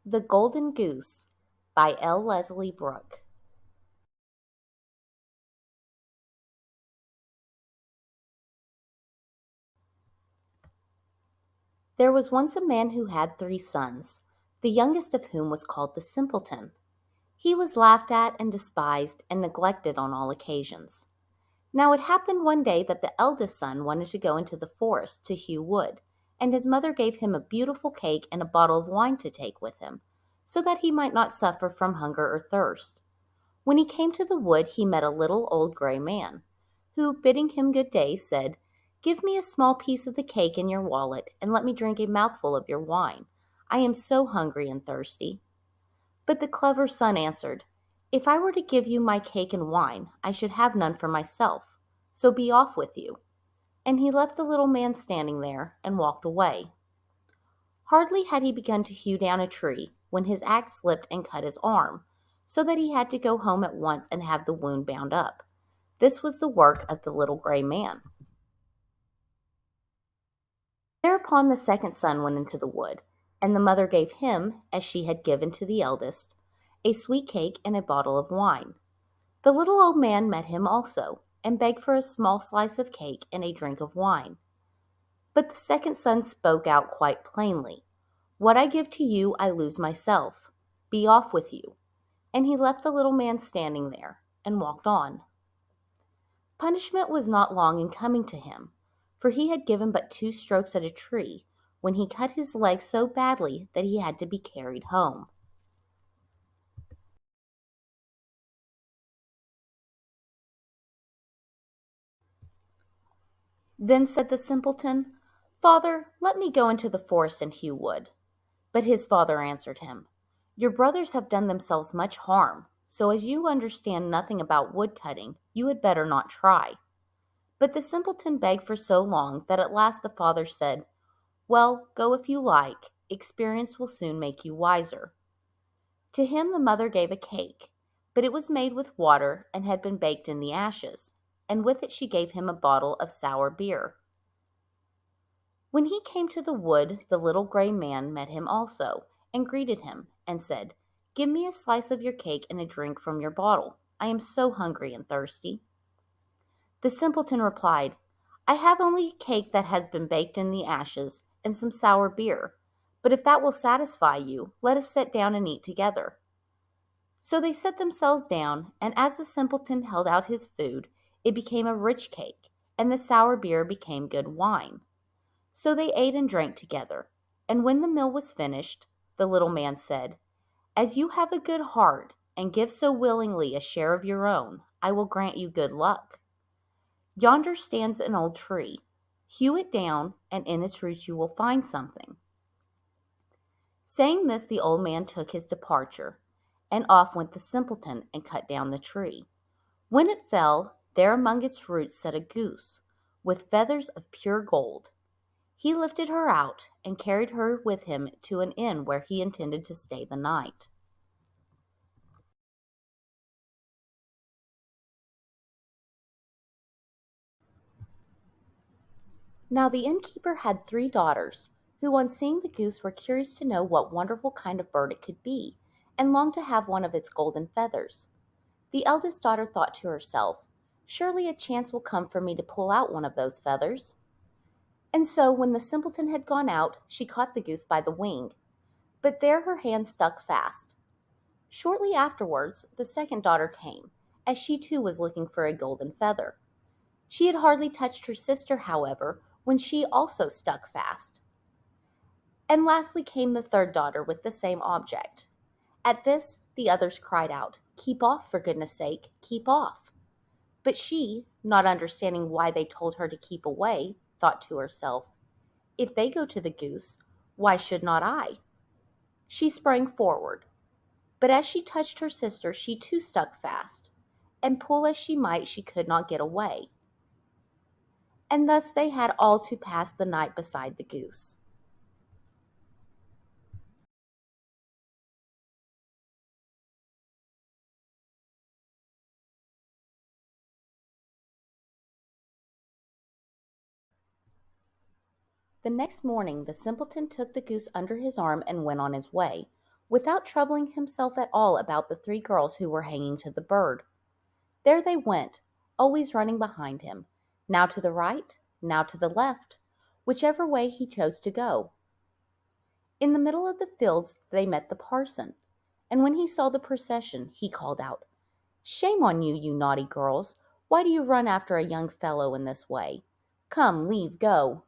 The Golden Goose by L. Leslie Brooke. There was once a man who had 3 sons, the youngest of whom was called the Simpleton. He was laughed at and despised and neglected on all occasions. Now it happened one day that the eldest son wanted to go into the forest to hew wood, and his mother gave him a beautiful cake and a bottle of wine to take with him, so that he might not suffer from hunger or thirst. When he came to the wood, he met a little old gray man, who, bidding him good day, said, "Give me a small piece of the cake in your wallet, and let me drink a mouthful of your wine. I am so hungry and thirsty." But the clever son answered, "If I were to give you my cake and wine, I should have none for myself, so be off with you." And he left the little man standing there, and walked away. Hardly had he begun to hew down a tree, when his axe slipped and cut his arm, so that he had to go home at once and have the wound bound up. This was the work of the little gray man. Thereupon the second son went into the wood, and the mother gave him, as she had given to the eldest, a sweet cake and a bottle of wine. The little old man met him also, and begged for a small slice of cake and a drink of wine. But the second son spoke out quite plainly, "What I give to you I lose myself. Be off with you." And he left the little man standing there, and walked on. Punishment was not long in coming to him, for he had given but 2 strokes at a tree, when he cut his leg so badly that he had to be carried home. Then said the simpleton, "Father, let me go into the forest and hew wood." But his father answered him, "Your brothers have done themselves much harm, so as you understand nothing about wood cutting, you had better not try." But the simpleton begged for so long that at last the father said, "Well, go if you like. Experience will soon make you wiser." To him the mother gave a cake, but it was made with water and had been baked in the ashes, and with it she gave him a bottle of sour beer. When he came to the wood, the little gray man met him also, and greeted him, and said, "Give me a slice of your cake and a drink from your bottle. I am so hungry and thirsty." The simpleton replied, "I have only a cake that has been baked in the ashes, and some sour beer. But if that will satisfy you, let us sit down and eat together." So they set themselves down, and as the simpleton held out his food, it became a rich cake, and the sour beer became good wine. So they ate and drank together, and when the meal was finished, the little man said, "As you have a good heart, and give so willingly a share of your own, I will grant you good luck. Yonder stands an old tree. Hew it down, and in its roots you will find something." Saying this, the old man took his departure, and off went the simpleton and cut down the tree. When it fell, there among its roots sat a goose, with feathers of pure gold. He lifted her out, and carried her with him to an inn where he intended to stay the night. Now the innkeeper had 3 daughters, who on seeing the goose were curious to know what wonderful kind of bird it could be, and longed to have one of its golden feathers. The eldest daughter thought to herself, "Surely a chance will come for me to pull out one of those feathers." And so when the simpleton had gone out, she caught the goose by the wing, but there her hand stuck fast. Shortly afterwards, the second daughter came, as she too was looking for a golden feather. She had hardly touched her sister, however, when she also stuck fast. And lastly came the third daughter with the same object. At this, the others cried out, "Keep off, for goodness sake, keep off." But she, not understanding why they told her to keep away, thought to herself, "If they go to the goose, why should not I?" She sprang forward, but as she touched her sister, she too stuck fast, and pull as she might, she could not get away. And thus they had all to pass the night beside the goose. The next morning the simpleton took the goose under his arm and went on his way, without troubling himself at all about the three girls who were hanging to the bird. There they went, always running behind him, now to the right, now to the left, whichever way he chose to go. In the middle of the fields they met the parson, and when he saw the procession, he called out, "Shame on you, you naughty girls! Why do you run after a young fellow in this way? Come, leave go."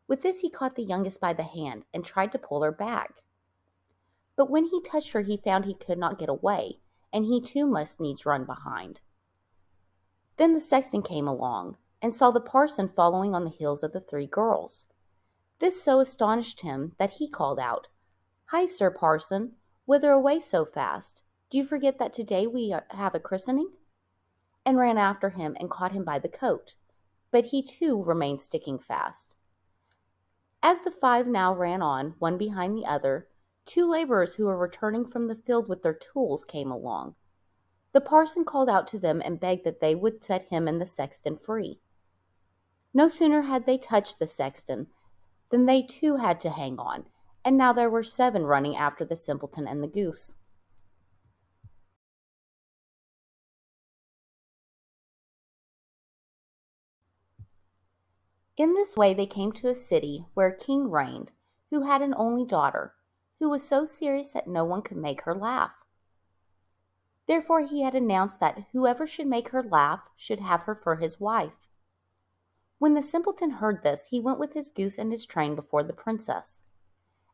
With this he caught the youngest by the hand and tried to pull her back. But when he touched her he found he could not get away, and he too must needs run behind. Then the sexton came along, and saw the parson following on the heels of the three girls. This so astonished him that he called out, "Hi, Sir Parson, whither away so fast? Do you forget that today we have a christening?" And ran after him and caught him by the coat, but he too remained sticking fast. As the five now ran on, one behind the other, two laborers who were returning from the field with their tools came along. The parson called out to them and begged that they would set him and the sexton free. No sooner had they touched the sexton than they too had to hang on, and now there were 7 running after the simpleton and the goose. In this way they came to a city where a king reigned, who had an only daughter, who was so serious that no one could make her laugh. Therefore he had announced that whoever should make her laugh should have her for his wife. When the simpleton heard this, he went with his goose and his train before the princess.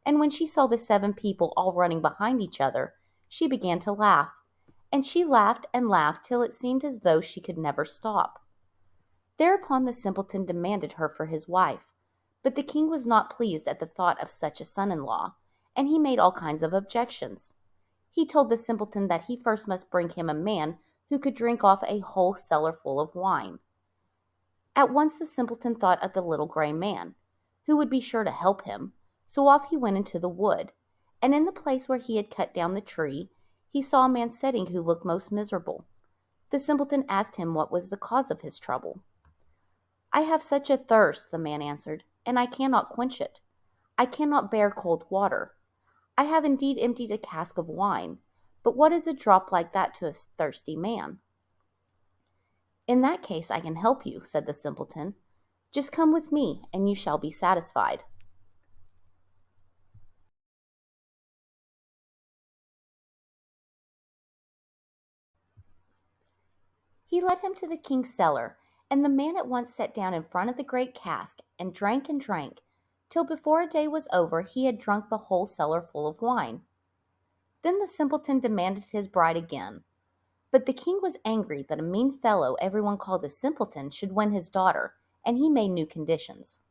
And when she saw the 7 people all running behind each other, she began to laugh, and she laughed and laughed till it seemed as though she could never stop. Thereupon the simpleton demanded her for his wife, but the king was not pleased at the thought of such a son-in-law, and he made all kinds of objections. He told the simpleton that he first must bring him a man who could drink off a whole cellar full of wine. At once the simpleton thought of the little gray man, who would be sure to help him, so off he went into the wood, and in the place where he had cut down the tree, he saw a man sitting who looked most miserable. The simpleton asked him what was the cause of his trouble. "I have such a thirst," the man answered, "and I cannot quench it. I cannot bear cold water. I have indeed emptied a cask of wine, but what is a drop like that to a thirsty man?" "In that case I can help you," said the simpleton. "Just come with me, and you shall be satisfied." He led him to the king's cellar, and the man at once sat down in front of the great cask and drank, till before a day was over he had drunk the whole cellar full of wine. Then the simpleton demanded his bride again, but the king was angry that a mean fellow everyone called a simpleton should win his daughter, and he made new conditions.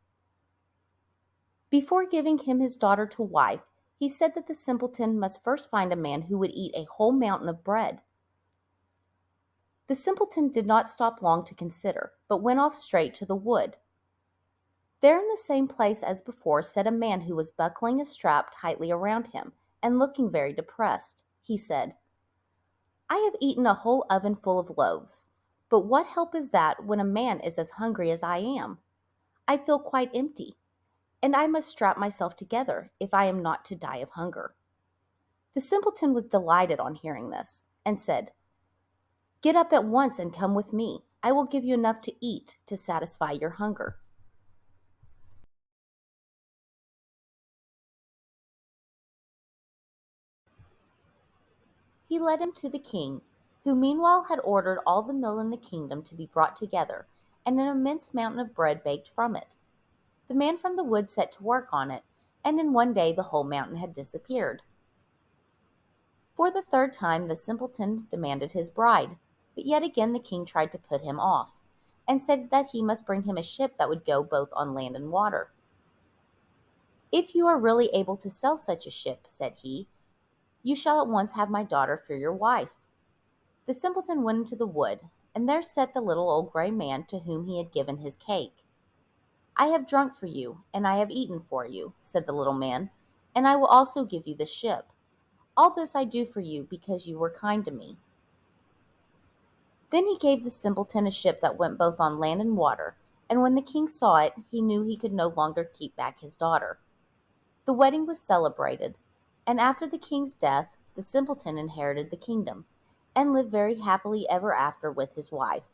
Before giving him his daughter to wife, he said that the simpleton must first find a man who would eat a whole mountain of bread. The simpleton did not stop long to consider, but went off straight to the wood. There in the same place as before sat a man who was buckling a strap tightly around him, and looking very depressed. He said, "I have eaten a whole oven full of loaves, but what help is that when a man is as hungry as I am? I feel quite empty, and I must strap myself together if I am not to die of hunger." The simpleton was delighted on hearing this, and said, "Get up at once and come with me. I will give you enough to eat to satisfy your hunger." He led him to the king, who meanwhile had ordered all the meal in the kingdom to be brought together, and an immense mountain of bread baked from it. The man from the wood set to work on it, and in one day the whole mountain had disappeared. For the 3rd time the simpleton demanded his bride, but yet again the king tried to put him off, and said that he must bring him a ship that would go both on land and water. "If you are really able to sell such a ship," said he, "you shall at once have my daughter for your wife." The simpleton went into the wood, and there sat the little old gray man to whom he had given his cake. "I have drunk for you, and I have eaten for you," said the little man, "and I will also give you the ship. All this I do for you because you were kind to me." Then he gave the simpleton a ship that went both on land and water, and when the king saw it, he knew he could no longer keep back his daughter. The wedding was celebrated, And after the king's death, the simpleton inherited the kingdom and lived very happily ever after with his wife.